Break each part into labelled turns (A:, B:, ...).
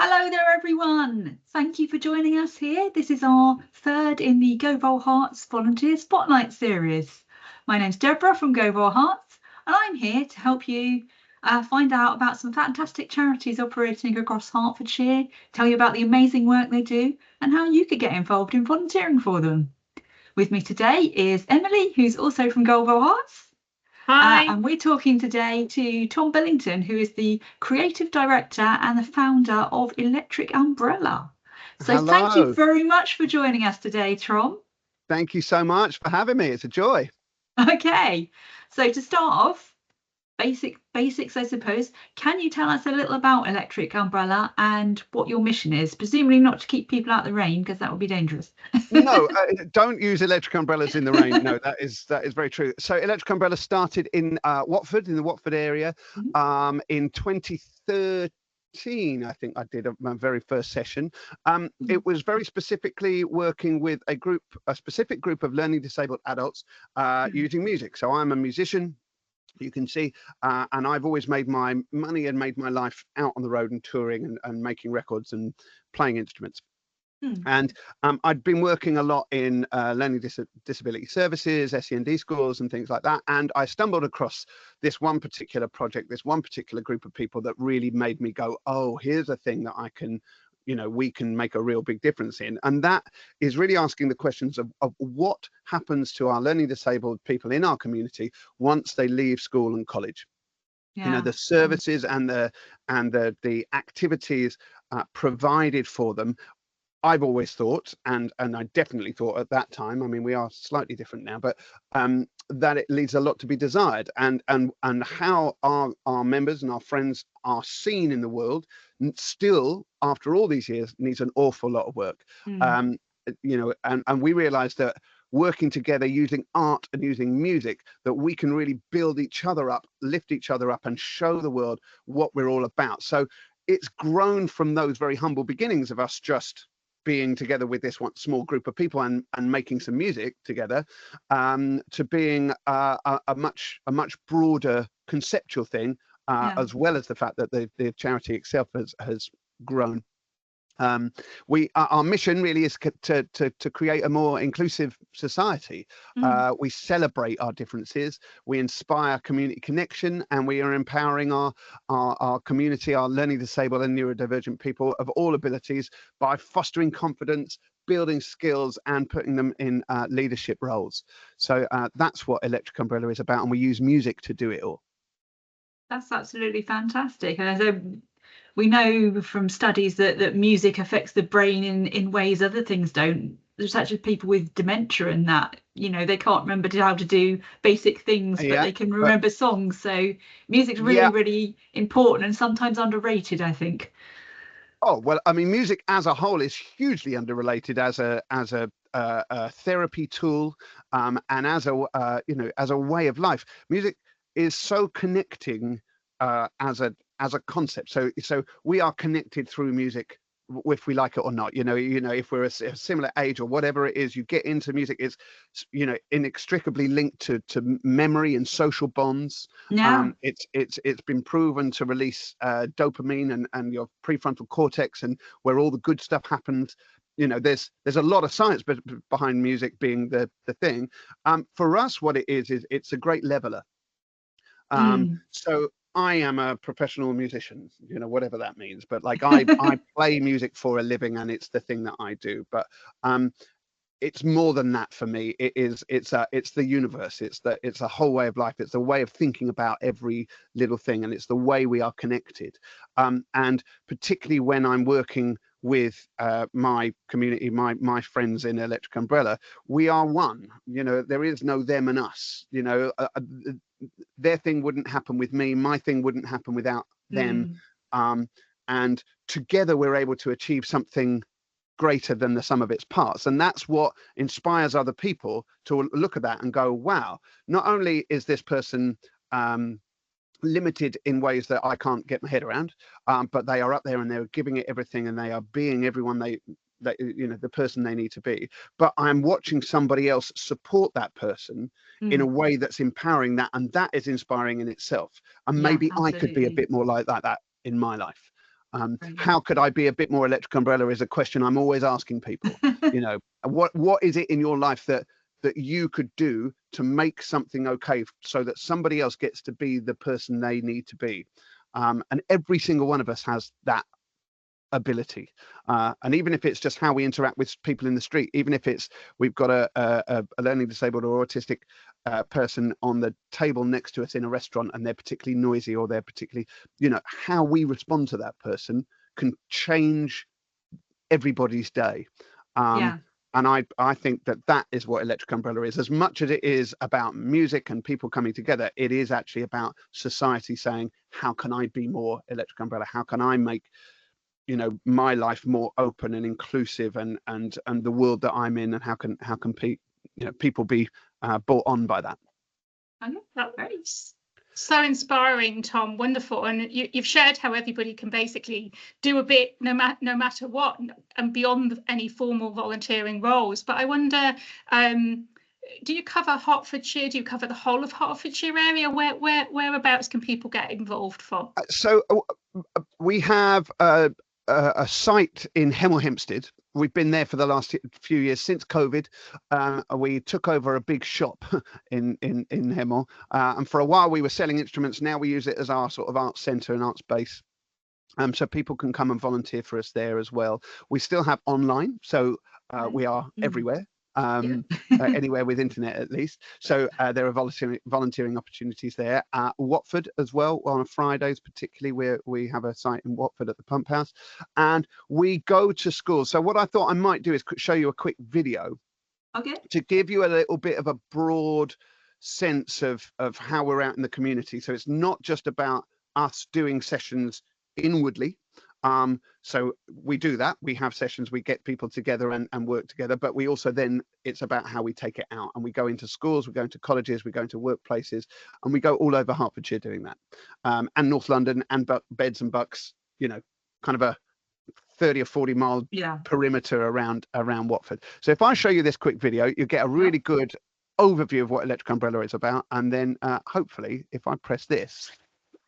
A: Hello there, everyone. Thank you for joining us here. This is our third in the GoVolHerts Volunteer Spotlight series. My name's Deborah from GoVolHerts, and I'm here to help you find out about some fantastic charities operating across Hertfordshire, tell you about the amazing work they do, and how you could get involved in volunteering for them. With me today is Emily, who's also from GoVolHerts.
B: Hi.
A: And we're talking today to Tom Billington, who is the creative director and the founder of Electric Umbrella. So thank you
C: Hello.
A: very much for joining us today, Tom.
C: Thank you so much for having me. It's a joy.
A: Okay, so to start off, basics, I suppose. Can you tell us a little about Electric Umbrella and what your mission is? Presumably not to keep people out of the rain, because that would be dangerous.
C: No, don't use electric umbrellas in the rain. No, that is very true. So Electric Umbrella started in Watford, in the Watford area, in 2013. I think I did my very first session. It was very specifically working with a specific group of learning disabled adults using music. So I'm a musician, you can see, and I've always made my money and made my life out on the road and touring and making records and playing instruments. And I'd been working a lot in learning disability services, SEND schools and things like that. And I stumbled across this one particular project, this one particular group of people that really made me go, oh, here's a thing that I can, we can make a real big difference in. And that is really asking the questions of what happens to our learning disabled people in our community once they leave school and college.
A: Yeah.
C: The services and the activities provided for them. I've always thought, and I definitely thought at that time, I mean, we are slightly different now, but that it leaves a lot to be desired, and how our members and our friends are seen in the world still, after all these years, needs an awful lot of work. And we realized that working together using art and using music, that we can really build each other up, lift each other up, and show the world what we're all about. So it's grown from those very humble beginnings of us just being together with this one small group of people and making some music together, to being a much broader conceptual thing, as well as the fact that the charity itself has grown. Our mission really is to create a more inclusive society. We celebrate our differences, we inspire community connection, and we are empowering our community, our learning disabled and neurodivergent people of all abilities, by fostering confidence, building skills, and putting them in leadership roles. So that's what Electric Umbrella is about, and we use music to do it all.
A: That's absolutely fantastic. And we know from studies that music affects the brain in ways other things don't. There's actually people with dementia and that, they can't remember how to do basic things, but they can remember songs. So music's really important and sometimes underrated, I think.
C: Oh, well, I mean, music as a whole is hugely underrated as a therapy tool, and as a way of life. Music is so connecting as a concept. So we are connected through music, if we like it or not. If we're a similar age or whatever it is, you get into music, is inextricably linked to memory and social bonds. It's been proven to release dopamine and your prefrontal cortex, and where all the good stuff happens. There's a lot of science behind music being the thing. For us, what it is it's a great leveler. So I am a professional musician, whatever that means, but like I play music for a living, and it's the thing that I do. But it's more than that for me. It's the universe. It's a whole way of life. It's a way of thinking about every little thing, and it's the way we are connected. And particularly when I'm working with my community, my friends in Electric Umbrella, we are one. There is no them and us. Their thing wouldn't happen with me. My thing wouldn't happen without them. And together we're able to achieve something greater than the sum of its parts. And that's what inspires other people to look at that and go, wow, not only is this person limited in ways that I can't get my head around, but they are up there and they're giving it everything, and they are being everyone the person they need to be. But I'm watching somebody else support that person in a way that's empowering that, and that is inspiring in itself. And maybe I could be a bit more like that in my life. How could I be a bit more electric umbrella is a question I'm always asking people. You know, what is it in your life that you could do to make something okay so that somebody else gets to be the person they need to be? And every single one of us has that ability, and even if it's just how we interact with people in the street, even if it's we've got a learning disabled or autistic person on the table next to us in a restaurant and they're particularly noisy or they're particularly, you know, how we respond to that person can change everybody's day. And I think that is what Electric Umbrella is. As much as it is about music and people coming together, it is actually about society saying, how can I be more Electric Umbrella? How can I make, you know, my life more open and inclusive, and the world that I'm in, and how can people be brought on by that?
B: That's great. So inspiring, Tom. Wonderful. And you've shared how everybody can basically do a bit no matter what, and beyond any formal volunteering roles. But I wonder, do you cover Hertfordshire? Do you cover the whole of Hertfordshire area? Whereabouts can people get involved from?
C: So we have a site in Hemel Hempstead. We've been there for the last few years since COVID. We took over a big shop in Hemel, and for a while we were selling instruments. Now we use it as our sort of arts centre and arts base. So people can come and volunteer for us there as well. We still have online, so we are everywhere. Anywhere with internet at least. So there are volunteering opportunities there. Watford as well, on Fridays particularly, we have a site in Watford at the Pump House, and we go to schools. So what I thought I might do is show you a quick video to give you a little bit of a broad sense of how we're out in the community. So it's not just about us doing sessions inwardly. So we do that, we have sessions, we get people together and work together, but we also then, it's about how we take it out, and we go into schools, we go into colleges, we go into workplaces, and we go all over Hertfordshire doing that, and North London and Beds and Bucks, you know, kind of a 30 or 40 mile perimeter around Watford. So if I show you this quick video, you get a really good overview of what Electric Umbrella is about, and then hopefully if I press this,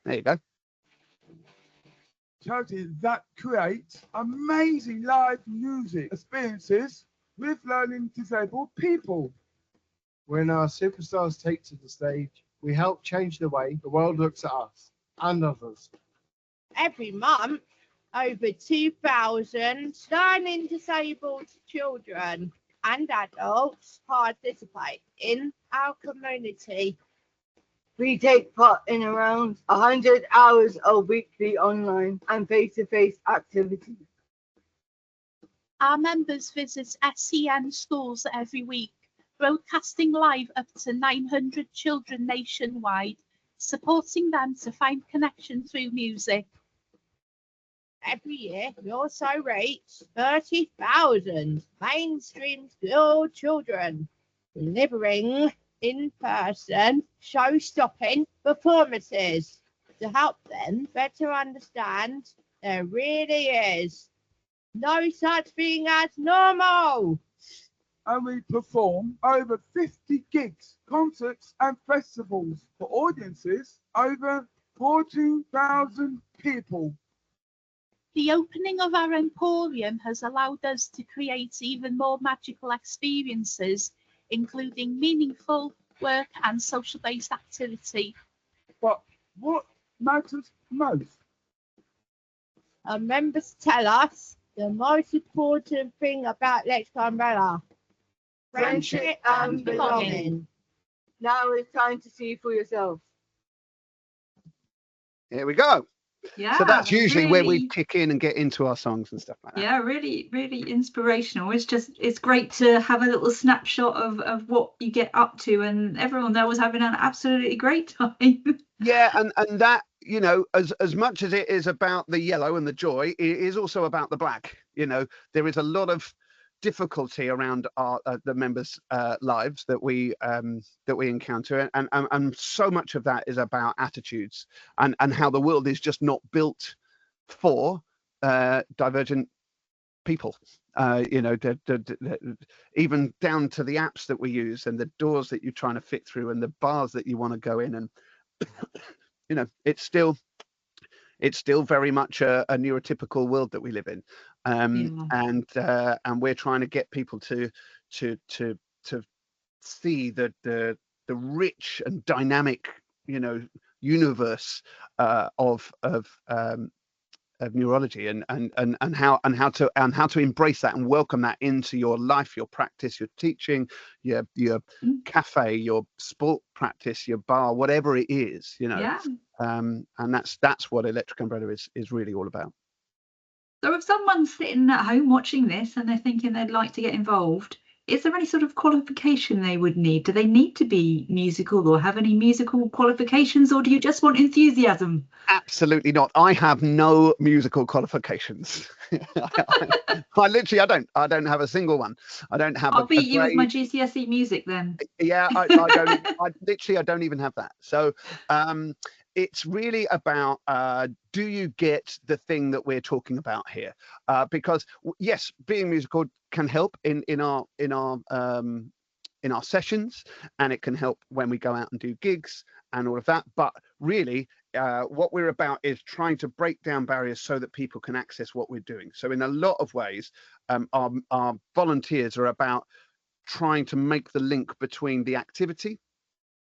C: there you go.
D: Charities that create amazing live music experiences with learning disabled people.
E: When our superstars take to the stage, we help change the way the world looks at us and others.
F: Every month, over 2,000 learning disabled children and adults participate in our community.
G: We take part in around 100 hours of weekly online and face-to-face activities.
H: Our members visit SEN schools every week, broadcasting live up to 900 children nationwide, supporting them to find connection through music.
F: Every year, we also reach 30,000 mainstream school children, delivering in-person show-stopping performances to help them better understand there really is no such thing as normal.
D: And we perform over 50 gigs, concerts and festivals for audiences over 14,000 people.
H: The opening of our emporium has allowed us to create even more magical experiences, including meaningful work and social-based activity.
D: But what matters most?
F: Our members tell us the most important thing about Electric Umbrella: friendship and belonging.
G: Now it's time to see for yourself.
C: Here we go.
A: Yeah,
C: so that's usually where we
A: really,
C: kick in and get into our songs and stuff like that.
A: Yeah, really, really inspirational. It's great to have a little snapshot of what you get up to, and everyone there was having an absolutely great time.
C: Yeah, and that, you know, as much as it is about the yellow and the joy, it is also about the black. You know, there is a lot of difficulty around our the members' lives that we encounter, and so much of that is about attitudes and how the world is just not built for divergent people. You know, even down to the apps that we use and the doors that you're trying to fit through and the bars that you want to go in, and you know, it's still, it's still very much a neurotypical world that we live in, and we're trying to get people to see the rich and dynamic, universe of neurology, and how to embrace that and welcome that into your life, your practice, your teaching, your cafe, your sport practice, your bar, whatever it is, and that's what Electric Umbrella is really all about.
A: So if someone's sitting at home watching this and they're thinking they'd like to get involved, is there any sort of qualification they would need? Do they need to be musical or have any musical qualifications, or do you just want enthusiasm?
C: Absolutely not. I have no musical qualifications. I don't have a single one. I don't have.
A: I'll beat you with my GCSE music then.
C: Yeah, I don't even have that. So it's really about, do you get the thing that we're talking about here? Because yes, being musical can help in our sessions, and it can help when we go out and do gigs and all of that. But really, what we're about is trying to break down barriers so that people can access what we're doing. So in a lot of ways, our volunteers are about trying to make the link between the activity,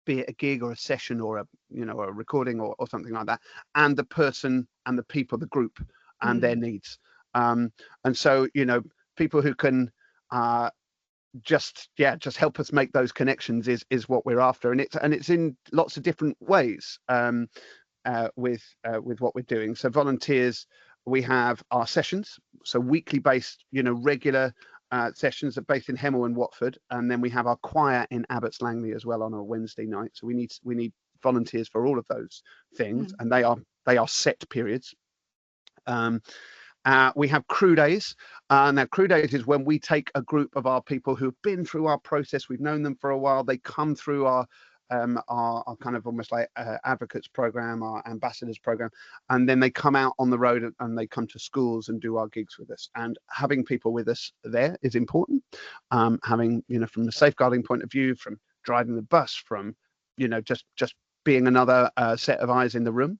C: be it a gig or a session or a recording or something like that, and the person and the people, the group, and their needs. And so people who can just help us make those connections is what we're after, and it's in lots of different ways with what we're doing. So volunteers, we have our sessions, so weekly based, regular sessions are based in Hemel and Watford, and then we have our choir in Abbots Langley as well on a Wednesday night. So we need volunteers for all of those things, and they are set periods. We have crew days. Now, crew days is when we take a group of our people who've been through our process. We've known them for a while. They come through our kind of almost like advocates program, our ambassadors program, and then they come out on the road and they come to schools and do our gigs with us. And having people with us there is important. Having, from the safeguarding point of view, from driving the bus, from, just being another set of eyes in the room.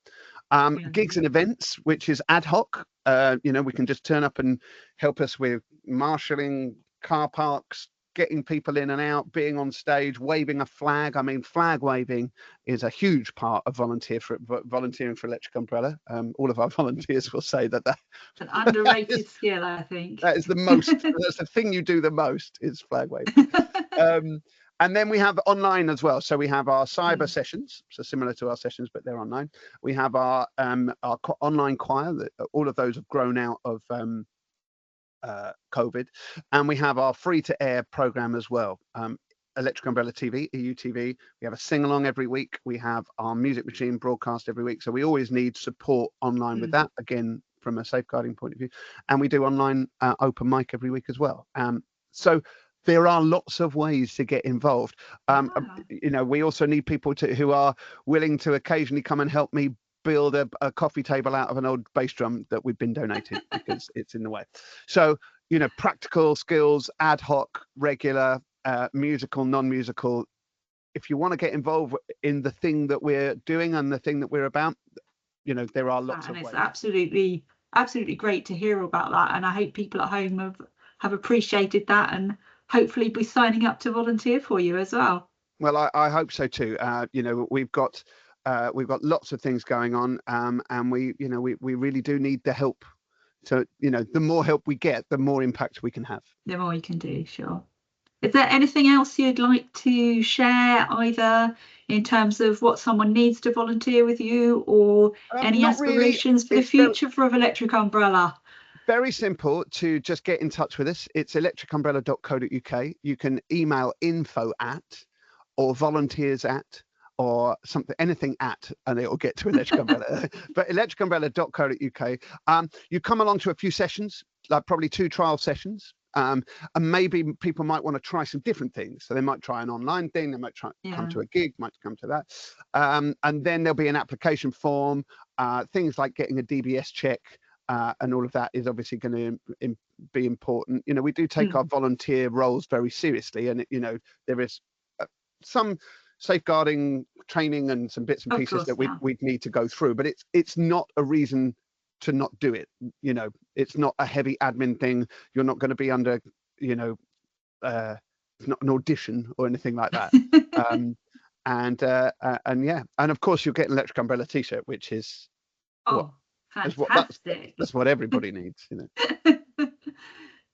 C: Gigs and events, which is ad hoc. We can just turn up and help us with marshalling car parks, getting people in and out, being on stage, waving a flag. I mean, flag waving is a huge part of volunteering for Electric Umbrella. All of our volunteers will say that
A: it's an underrated skill, I think.
C: That is the most. That's the thing you do the most, is flag waving. And then we have online as well. So we have our cyber sessions, so similar to our sessions, but they're online. We have our online choir. All of those have grown out of COVID, and we have our free-to-air program as well. Electric Umbrella TV, EUTV. We have a sing-along every week. We have our Music Machine broadcast every week. So we always need support online with that, again, from a safeguarding point of view. And we do online open mic every week as well. So there are lots of ways to get involved. We also need people who are willing to occasionally come and help me build a coffee table out of an old bass drum that we've been donated because it's in the way. So, practical skills, ad hoc, regular, musical, non-musical. If you want to get involved in the thing that we're doing and the thing that we're about, there are lots of ways.
A: And it's absolutely great to hear about that. And I hope people at home have appreciated that and hopefully be signing up to volunteer for you as well.
C: Well, I hope so too. We've got lots of things going on, and we really do need the help. So, the more help we get, the more impact we can have.
A: The more you can do, sure. Is there anything else you'd like to share, either in terms of what someone needs to volunteer with you, or any aspirations for the future for Electric Umbrella?
C: Very simple to just get in touch with us. It's electricumbrella.co.uk. You can email info@ or volunteers@ or something, anything @ and it'll get to Electric Umbrella. But electricumbrella.co.uk. You come along to a few sessions, like probably 2 trial sessions. And maybe people might want to try some different things. So they might try an online thing, they might try come to a gig, might come to that. And then there'll be an application form, things like getting a DBS check, and all of that is obviously going to be important. We do take our volunteer roles very seriously, and there is some safeguarding training and some bits and
A: Of
C: pieces
A: course,
C: that
A: yeah.
C: we'd need to go through, but it's not a reason to not do it. You know, it's not a heavy admin thing. You're not going to be under, you know, it's not an audition or anything like that. And yeah, and of course you'll get an Electric Umbrella t-shirt, which is
A: fantastic.
C: that's what everybody needs, you know.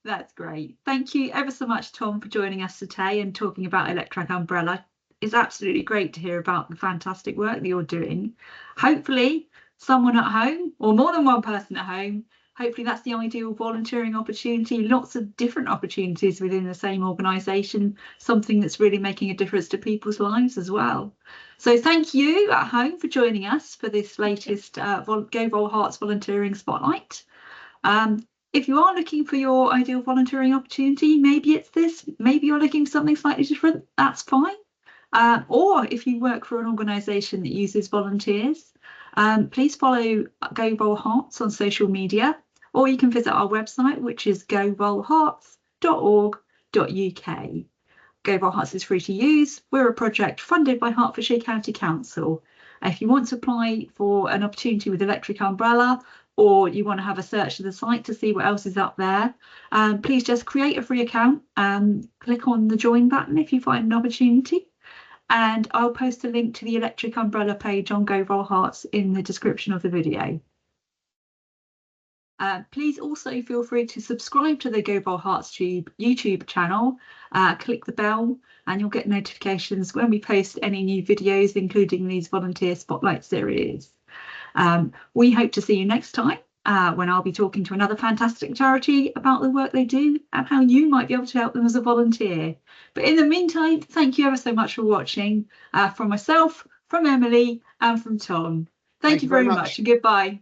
A: That's great. Thank you ever so much, Tom, for joining us today and talking about Electric Umbrella. It's absolutely great to hear about the fantastic work that you're doing. Hopefully someone at home, or more than one person at home, hopefully that's the ideal volunteering opportunity, lots of different opportunities within the same organisation, something that's really making a difference to people's lives as well. So thank you at home for joining us for this latest GoVolHerts Volunteering Spotlight. If you are looking for your ideal volunteering opportunity, maybe it's this, maybe you're looking for something slightly different, that's fine. Or if you work for an organisation that uses volunteers, please follow GoVolHerts on social media, or you can visit our website, which is govolherts.org.uk. GoVolHerts is free to use. We're a project funded by Hertfordshire County Council. If you want to apply for an opportunity with Electric Umbrella, or you want to have a search of the site to see what else is up there, please just create a free account and click on the join button if you find an opportunity. And I'll post a link to the Electric Umbrella page on GoVolHerts in the description of the video. Please also feel free to subscribe to the GoVolHerts YouTube channel, click the bell, and you'll get notifications when we post any new videos, including these volunteer spotlight series. We hope to see you next time when I'll be talking to another fantastic charity about the work they do and how you might be able to help them as a volunteer. But in the meantime, thank you ever so much for watching, from myself, from Emily, and from Tom. Thank you very much and goodbye.